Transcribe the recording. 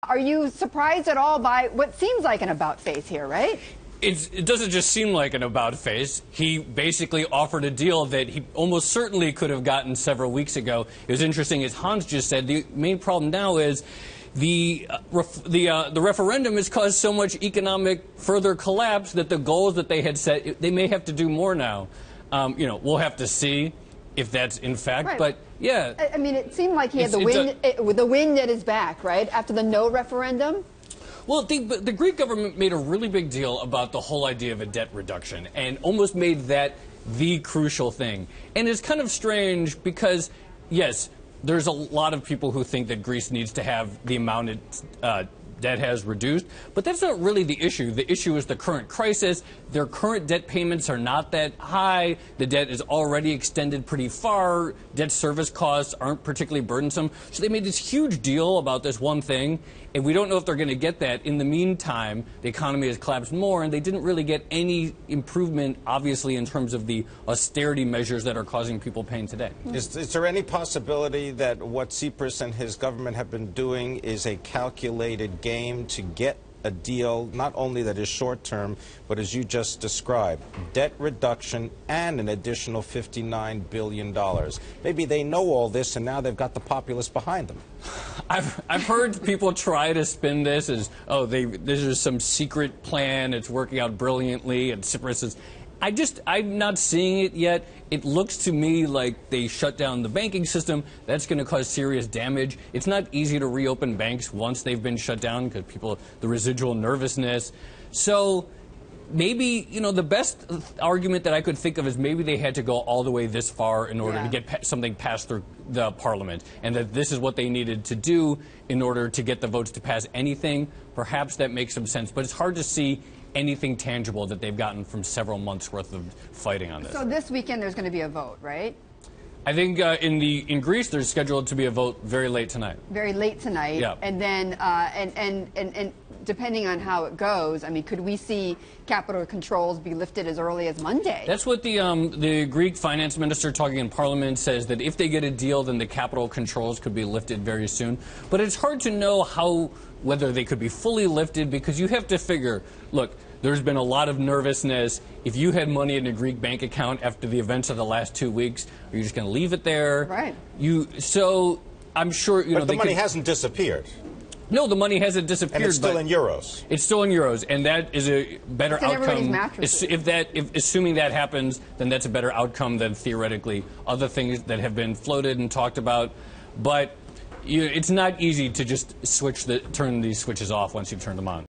Are you surprised at all by what seems like an about face here, right? It doesn't just seem like an about face. He basically offered a deal that he almost certainly could have gotten several weeks ago. It was interesting, as Hans just said, the main problem now is the referendum has caused so much economic further collapse that the goals that they had set, they may have to do more now. We'll have to see if that's in fact, right. But yeah. I mean, it seemed like he had the wind at his back, right, after the no referendum. Well, the Greek government made a really big deal about the whole idea of a debt reduction and almost made that the crucial thing. And it's kind of strange because, yes, there's a lot of people who think that Greece needs to have the amount its debt has reduced, but that's not really the issue. The issue is the current crisis. Their current debt payments are not that high. The debt is already extended pretty far. Debt service costs aren't particularly burdensome. So they made this huge deal about this one thing, and we don't know if they're going to get that. In the meantime, the economy has collapsed more, and they didn't really get any improvement, obviously, in terms of the austerity measures that are causing people pain today. Is there any possibility that what Tsipras and his government have been doing is a calculated game to get a deal not only that is short-term, but as you just described, debt reduction and an additional $59 billion? Maybe they know all this, and now they've got the populace behind them. I've heard people try to spin this as, oh, this is some secret plan, it's working out brilliantly, and Tsipras is... I'm not seeing it yet. It looks to me like they shut down the banking system. That's going to cause serious damage. It's not easy to reopen banks once they've been shut down because the residual nervousness. So maybe, the best argument that I could think of is maybe they had to go all the way this far in order to get something passed through the parliament, and that this is what they needed to do in order to get the votes to pass anything. Perhaps that makes some sense, but it's hard to see anything tangible that they've gotten from several months' worth of fighting on this. So this weekend there's going to be a vote, right? I think in Greece there's scheduled to be a vote very late tonight. Very late tonight. Yeah. And then and depending on how it goes, I mean, could we see capital controls be lifted as early as Monday? That's what the Greek finance minister talking in Parliament says, that if they get a deal, then the capital controls could be lifted very soon. But it's hard to know whether they could be fully lifted, because you have to figure, look, there's been a lot of nervousness. If you had money in a Greek bank account after the events of the last 2 weeks, are you just going to leave it there? Right. So I'm sure, But the money hasn't disappeared. No, the money hasn't disappeared. And it's still in euros. It's still in euros, and that is a better outcome. Assuming that happens, then that's a better outcome than theoretically other things that have been floated and talked about. But it's not easy to just turn these switches off once you've turned them on.